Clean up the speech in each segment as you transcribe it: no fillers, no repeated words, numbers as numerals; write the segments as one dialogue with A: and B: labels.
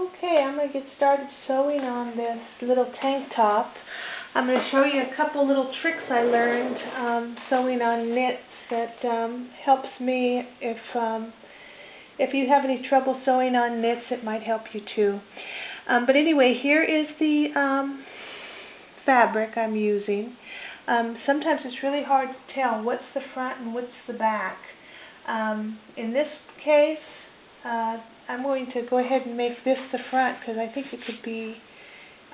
A: Okay, I'm going to get started sewing on this little tank top. I'm going to show you a couple little tricks I learned sewing on knits that helps me. If you have any trouble sewing on knits, it might help you too. But anyway, here is the fabric I'm using. Sometimes it's really hard to tell what's the front and what's the back. In this case, I'm going to go ahead and make this the front because I think it could be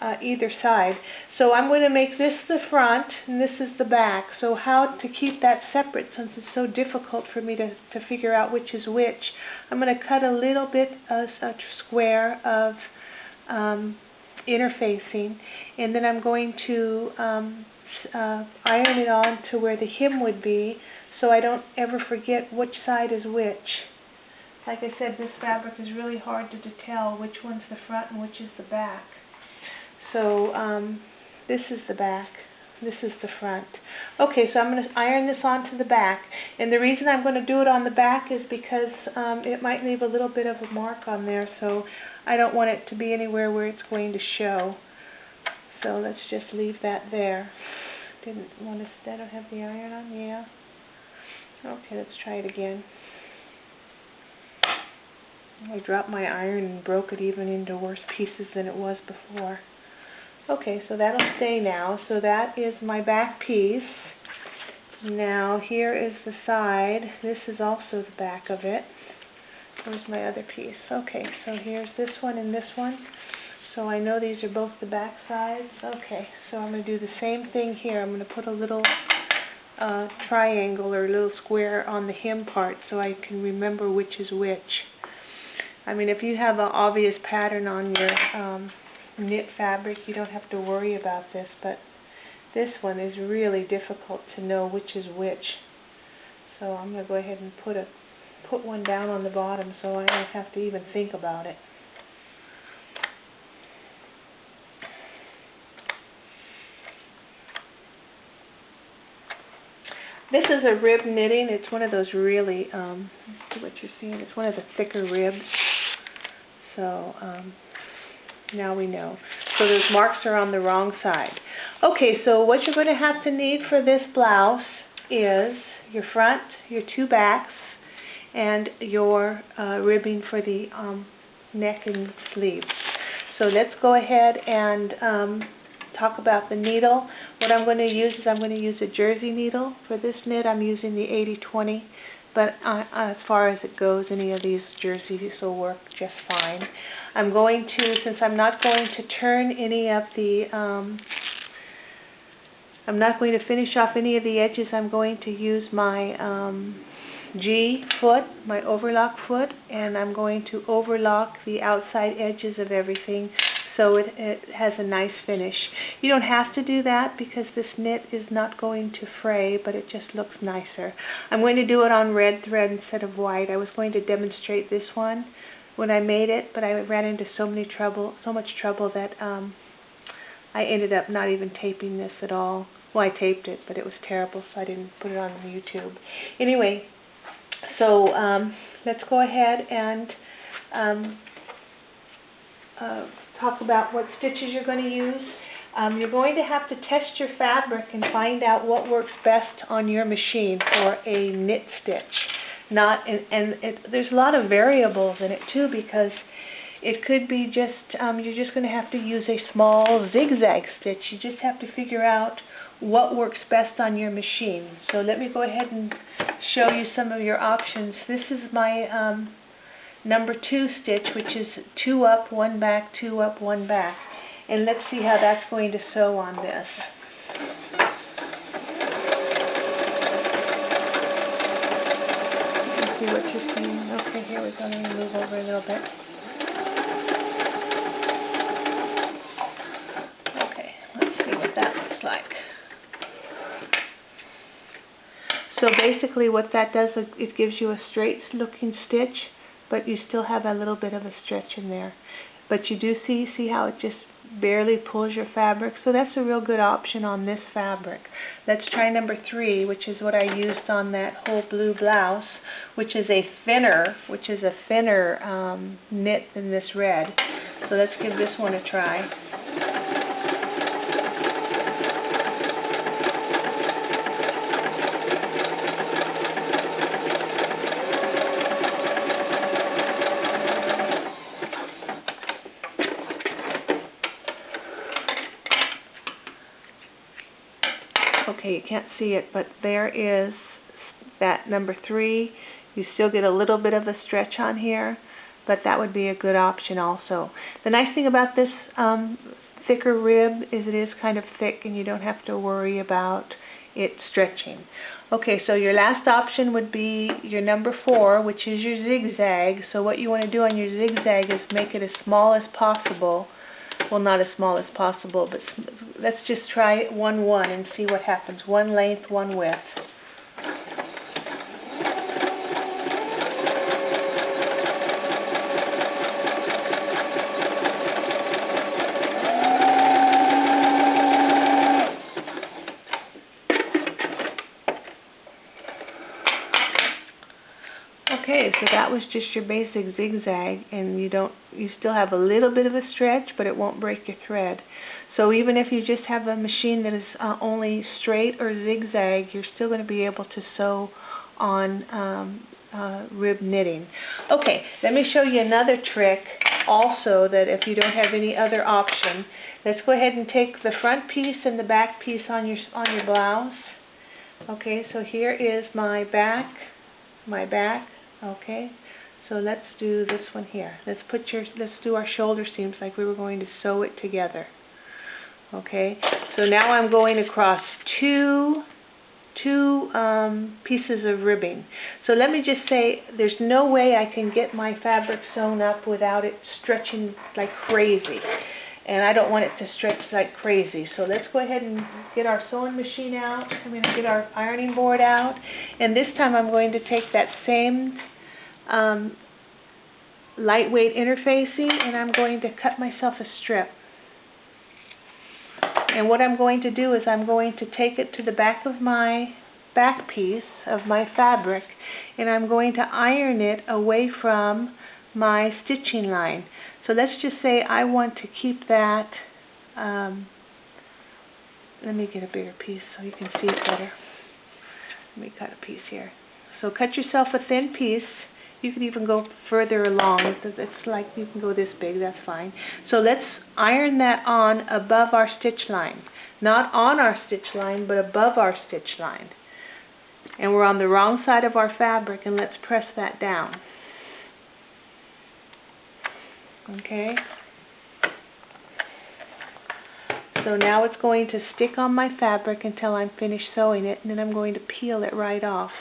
A: either side. So I'm going to make this the front and this is the back. So how to keep that separate, since it's so difficult for me to figure out which is which, I'm going to cut a little bit of a square of interfacing, and then I'm going to iron it on to where the hem would be, so I don't ever forget which side is which. Like I said, this fabric is really hard to tell which one's the front and which is the back. So this is the back, this is the front. Okay, so I'm going to iron this onto the back, and the reason I'm going to do it on the back is because it might leave a little bit of a mark on there, so I don't want it to be anywhere where it's going to show. So let's just leave that there. I don't have the iron on, yeah. Okay, let's try it again. I dropped my iron and broke it even into worse pieces than it was before. Okay, so that'll stay now. So that is my back piece. Now here is the side. This is also the back of it. Where's my other piece? Okay, so here's this one and this one. So I know these are both the back sides. Okay, so I'm going to do the same thing here. I'm going to put a little triangle or a little square on the hem part so I can remember which is which. I mean, if you have an obvious pattern on your knit fabric, you don't have to worry about this, but this one is really difficult to know which is which. So I'm going to go ahead and put one down on the bottom so I don't have to even think about it. This is a rib knitting. It's one of those really, see what you're seeing, it's one of the thicker ribs. So now we know. So those marks are on the wrong side. Okay, so what you're going to have to need for this blouse is your front, your two backs, and your ribbing for the neck and sleeves. So let's go ahead and talk about the needle. What I'm going to use is I'm going to use a jersey needle. For this knit I'm using the 80-20, but as far as it goes, any of these jerseys will work just fine. I'm going to, since I'm not going to turn any of the, I'm not going to finish off any of the edges, I'm going to use my G foot, my overlock foot, and I'm going to overlock the outside edges of everything so it has a nice finish. You don't have to do that because this knit is not going to fray, but it just looks nicer. I'm going to do it on red thread instead of white. I was going to demonstrate this one when I made it, but I ran into so much trouble that I ended up not even taping this at all. Well, I taped it, but it was terrible, so I didn't put it on YouTube. Anyway, so let's go ahead and talk about what stitches you're going to use. You're going to have to test your fabric and find out what works best on your machine for a knit stitch. There's a lot of variables in it too, because it could be just you're just going to have to use a small zigzag stitch. You just have to figure out what works best on your machine. So let me go ahead and show you some of your options. This is my number 2 stitch, which is 2 up, 1 back, 2 up, 1 back. And let's see how that's going to sew on this. You can see what you're seeing. Okay, here we go. Let me move over a little bit. Okay, let's see what that looks like. So basically what that does is it gives you a straight looking stitch, but you still have a little bit of a stretch in there. But you do see how it just barely pulls your fabric. So that's a real good option on this fabric. Let's try number 3, which is what I used on that whole blue blouse, which is a thinner knit than this red. So let's give this one a try. Okay, you can't see it, but there is that number 3. You still get a little bit of a stretch on here, but that would be a good option also. The nice thing about this thicker rib is it is kind of thick and you don't have to worry about it stretching. Okay, so your last option would be your number 4, which is your zigzag. So what you want to do on your zigzag is make it as small as possible. Well, not as small as possible, but let's just try 1-1 and see what happens. 1 length, 1 width. Okay, so that was just your basic zigzag, and you still have a little bit of a stretch, but it won't break your thread. So even if you just have a machine that is only straight or zigzag, you're still going to be able to sew on rib knitting. Okay, let me show you another trick also, that if you don't have any other option. Let's go ahead and take the front piece and the back piece on your blouse. Okay, so here is my back. Okay, so let's do this one here. Let's do our shoulder seams like we were going to sew it together. Okay, so now I'm going across two pieces of ribbing. So let me just say, there's no way I can get my fabric sewn up without it stretching like crazy. And I don't want it to stretch like crazy. So let's go ahead and get our sewing machine out. I'm going to get our ironing board out. And this time I'm going to take that same lightweight interfacing, and I'm going to cut myself a strip. And what I'm going to do is I'm going to take it to the back of my back piece of my fabric, and I'm going to iron it away from my stitching line. So let's just say I want to keep that, let me get a bigger piece so you can see it better. Let me cut a piece here. So cut yourself a thin piece. You can even go further along. It's like you can go this big, that's fine. So let's iron that on above our stitch line. Not on our stitch line, but above our stitch line. And we're on the wrong side of our fabric, and let's press that down. Okay. So now it's going to stick on my fabric until I'm finished sewing it, and then I'm going to peel it right off.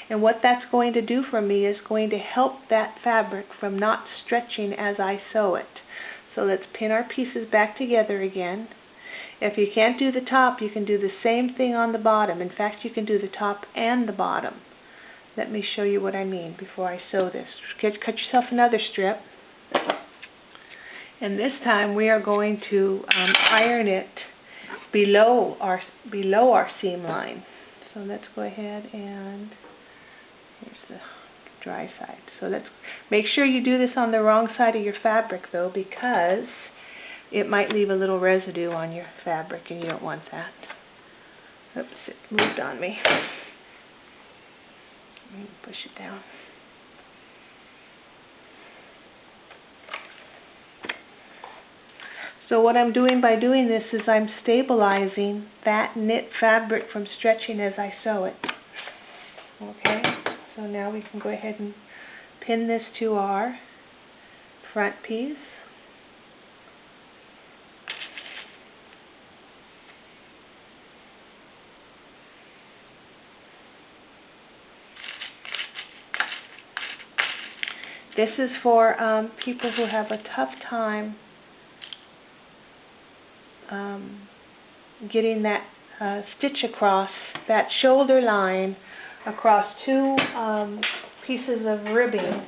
A: And what that's going to do for me is going to help that fabric from not stretching as I sew it. So let's pin our pieces back together again. If you can't do the top, you can do the same thing on the bottom. In fact, you can do the top and the bottom. Let me show you what I mean before I sew this. Cut yourself another strip. And this time we are going to iron it below our seam line. So let's go ahead and here's the dry side. So let's make sure you do this on the wrong side of your fabric though, because it might leave a little residue on your fabric and you don't want that. Oops, it moved on me. Let me push it down. So what I'm doing by doing this is I'm stabilizing that knit fabric from stretching as I sew it. Okay, so now we can go ahead and pin this to our front piece. This is for people who have a tough time getting that stitch across that shoulder line across two pieces of ribbing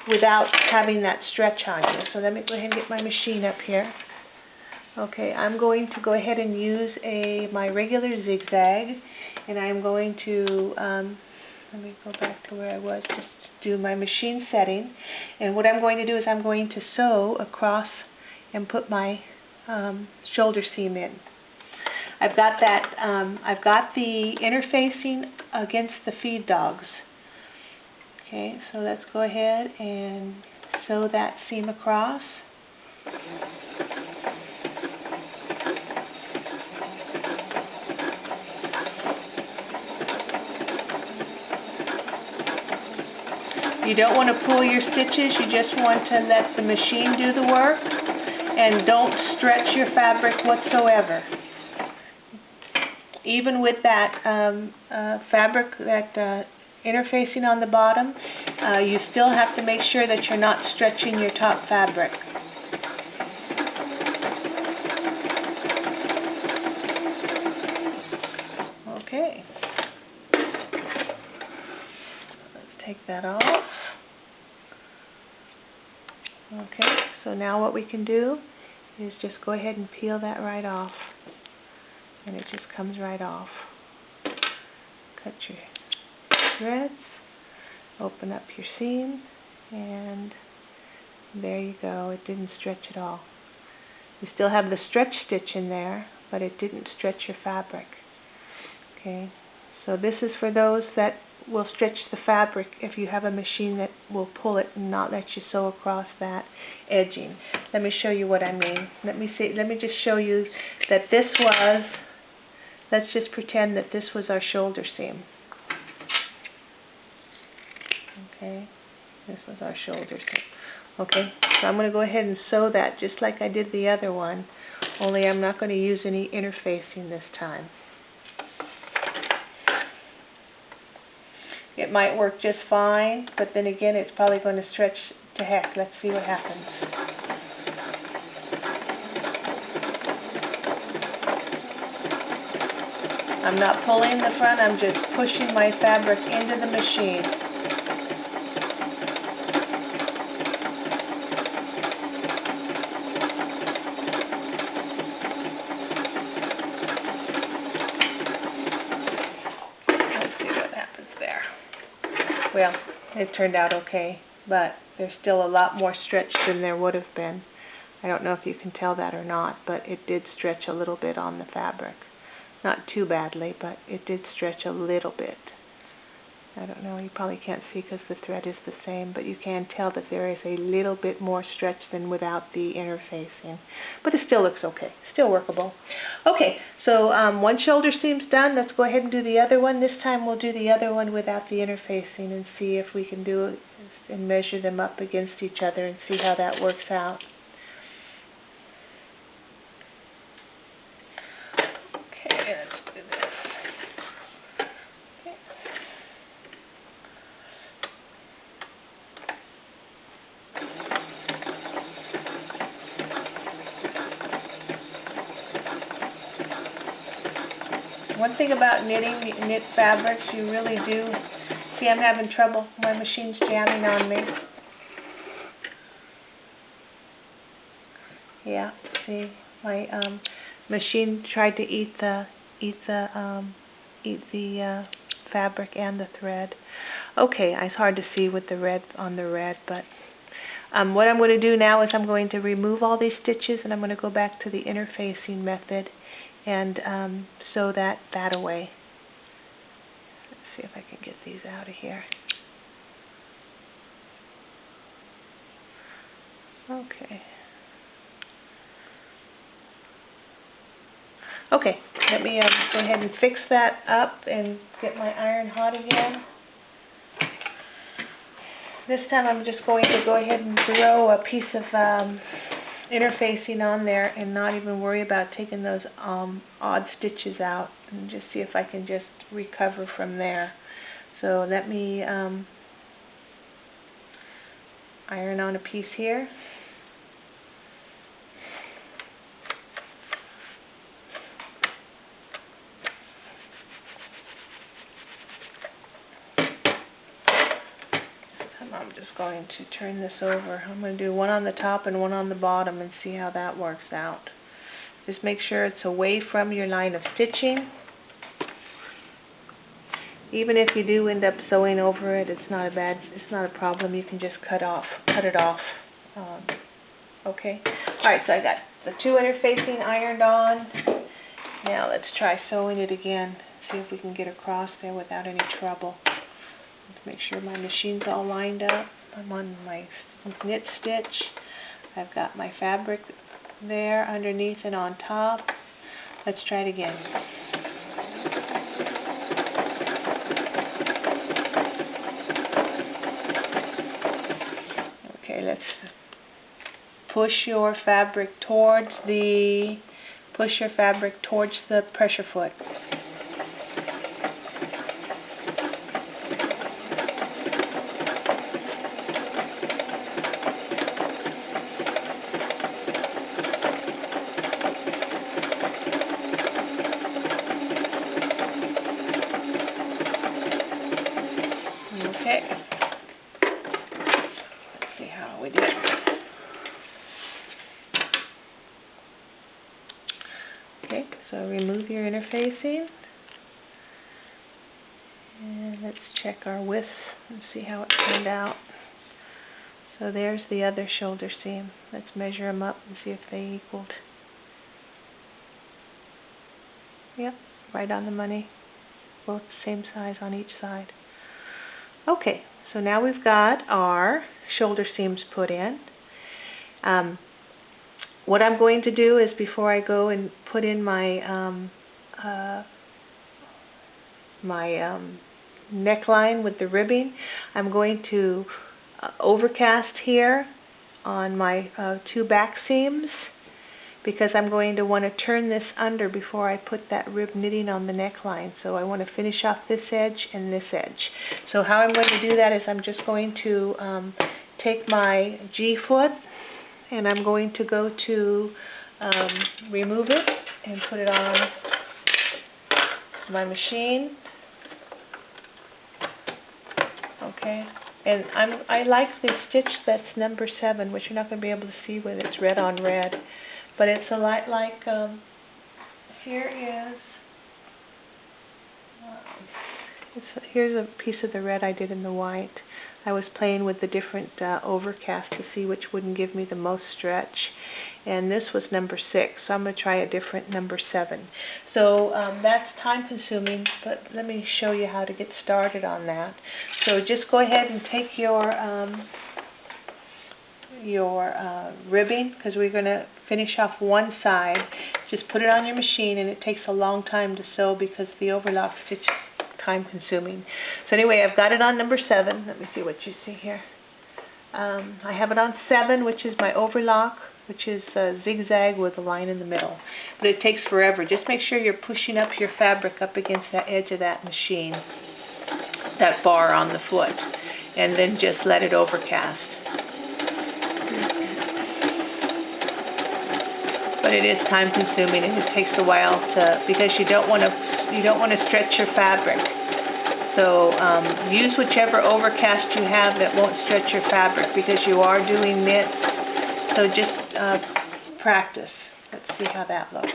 A: without having that stretch on you. So let me go ahead and get my machine up here. Okay, I'm going to go ahead and use my regular zigzag, and I'm going to let me go back to where I was, just do my machine setting. And what I'm going to do is I'm going to sew across and put my shoulder seam in. I've got that. I've got the interfacing against the feed dogs. Okay, so let's go ahead and sew that seam across. You don't want to pull your stitches, you just want to let the machine do the work, and don't stretch your fabric whatsoever. Even with that fabric, that interfacing on the bottom, you still have to make sure that you're not stretching your top fabric. Okay. Let's take that off. Okay, so now what we can do is just go ahead and peel that right off. And it just comes right off. Cut your threads, open up your seam, and there you go. It didn't stretch at all. You still have the stretch stitch in there, but it didn't stretch your fabric. Okay, so this is for those that will stretch the fabric if you have a machine that will pull it and not let you sew across that edging. Let me show you what I mean. Let me just show you that this was, let's just pretend that this was our shoulder seam. Okay, this was our shoulder seam. Okay, so I'm going to go ahead and sew that just like I did the other one, only I'm not going to use any interfacing this time. It might work just fine, but then again it's probably going to stretch to heck. Let's see what happens. I'm not pulling the front, I'm just pushing my fabric into the machine. Let's see what happens there. Well, it turned out okay, but there's still a lot more stretch than there would have been. I don't know if you can tell that or not, but it did stretch a little bit on the fabric. Not too badly, but it did stretch a little bit. I don't know, you probably can't see because the thread is the same, but you can tell that there is a little bit more stretch than without the interfacing. But it still looks okay, still workable. Okay, so one shoulder seam's done. Let's go ahead and do the other one. This time we'll do the other one without the interfacing and see if we can do it and measure them up against each other and see how that works out. One thing about knit fabrics, you really do see I'm having trouble. My machine's jamming on me. Yeah, see, my machine tried to eat the fabric and the thread. Okay, it's hard to see with the red on the red, but what I'm going to do now is I'm going to remove all these stitches and I'm going to go back to the interfacing method and sew that away. Let's see if I can get these out of here. Okay. Okay, let me go ahead and fix that up and get my iron hot again. This time I'm just going to go ahead and throw a piece of interfacing on there and not even worry about taking those odd stitches out and just see if I can just recover from there. So let me iron on a piece here. I'm just going to turn this over. I'm going to do one on the top and one on the bottom and see how that works out. Just make sure it's away from your line of stitching. Even if you do end up sewing over it, it's not a problem. You can just cut it off. Okay. Alright, so I got the two interfacing ironed on. Now let's try sewing it again. See if we can get across there without any trouble. Let's make sure my machine's all lined up. I'm on my knit stitch. I've got my fabric there underneath and on top. Let's try it again. Okay, let's push your fabric towards the pressure foot. Okay. Let's see how we do. Okay, so remove your interfacing. And let's check our width and see how it turned out. So there's the other shoulder seam. Let's measure them up and see if they equaled. Yep, right on the money. Both same size on each side. Okay, so now we've got our shoulder seams put in. What I'm going to do is, before I go and put in my neckline with the ribbing, I'm going to overcast here on my two back seams, because I'm going to want to turn this under before I put that rib knitting on the neckline. So I want to finish off this edge and this edge. So how I'm going to do that is I'm just going to take my G-foot and I'm going to go to remove it and put it on my machine. Okay, and I like this stitch that's number 7, which you're not going to be able to see when it's red on red. But it's a lot like, here's a piece of the red I did in the white. I was playing with the different overcast to see which wouldn't give me the most stretch. And this was number 6, so I'm going to try a different number 7. So that's time consuming, but let me show you how to get started on that. So just go ahead and take your ribbing, because we're going to finish off one side. Just put it on your machine, and it takes a long time to sew because the overlock stitch is time consuming. So anyway, I've got it on number 7. Let me see what you see here. I have it on 7, which is my overlock, which is zigzag with a line in the middle. But it takes forever. Just make sure you're pushing up your fabric up against that edge of that machine, that bar on the foot, and then just let it overcast. But it is time consuming, and it takes a while because you don't want to stretch your fabric. So use whichever overcast you have that won't stretch your fabric, because you are doing knits. So just practice. Let's see how that looks.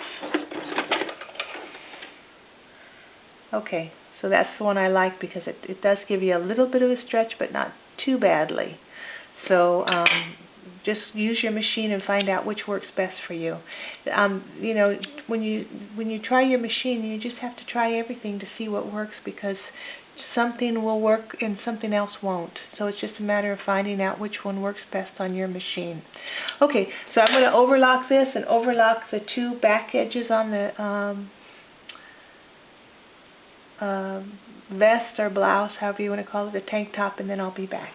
A: Okay, so that's the one I like, because it does give you a little bit of a stretch, but not too badly. So just use your machine and find out which works best for you. You know, when you try your machine, you just have to try everything to see what works, because something will work and something else won't. So it's just a matter of finding out which one works best on your machine. Okay, so I'm going to overlock this and overlock the two back edges on the vest or blouse, however you want to call it, the tank top, and then I'll be back.